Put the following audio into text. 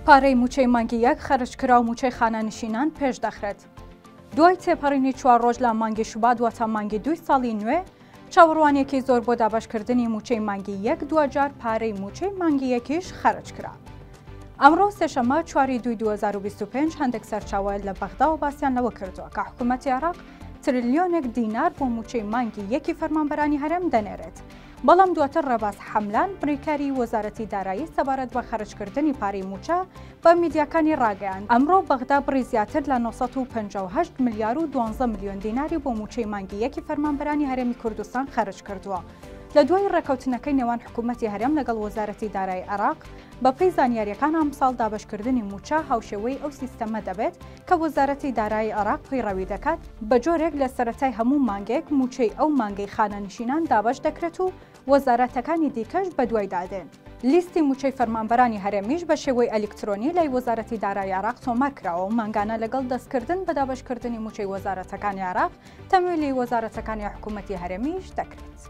پارەی موچەی مانگی یەک خەرجکرا و موچەی خانەنشینان پێش دەخرێت. دوای تێپەڕینی 4 ڕۆژ لە مانگی شوبات واتە مانگی 2 ساڵی نوێ، چاوەڕوانێکی زۆر بۆ دابەشکردنی موچەی مانگی یەک دوجار پارەی موچەی مانگی یەکیش خەرج کرا. ئەمڕۆ سێشەممە 4 دوای 2025 هەندێک سەرچاوە لە بەغدا و باسییان لەوە کردووە کە حکوومەتی عێراق تریلیۆنێک دینار بۆ موچەی مانگی یەکی فەرمانبەرانی هەرێم دەنێرێت. بەڵام دواتر ڕێباز حەملان بریکاری وەزارەتی دارایی سەبارەت بە خەرجکردنی پارەی موچە بە میدیاکانی ڕاگەیاند. ئەمڕۆ بەغدا بڕی زیاتر لە 958 ملیار و 12 ملیۆن دیناری بۆ موچەی مانگی یەکی فەرمانبەرانی هەرێمی کوردستان خەرج کردووە. لە دوای ڕێکەوتنەکەی نێوان حکوومەتی هەرێم لەگەڵ وەزارەتی دارایی عێراق بە پێی زانیاریەکان ئەمساڵ دابەشکردنی موچە هاوشێوەی ئەو سیستەمە دەبێت کە وەزارەتی دارایی عێراق پەیڕەوی دەکات بە جۆرێک لە سەرەتای هەموو مانگێک موچەی ئەو مانگەی خانەنشینان دابەش دەکرێت و وەزارەتەکانی دیکەش بە دوای دادێن. لیستی موچەی فەرمانبەرانی هەرێمیش بە شێوەی ئەلکترۆنی لای وەزارەتی دارایی عێراق تۆمار کراوە و مانگانە لەگەڵ دەستکردن بە دابەشکردنی موچەی وەزارەتەکانی عێراق تەمویلی وەزارەتەکانی حکوومەتی هەرێمیش دەکرێت.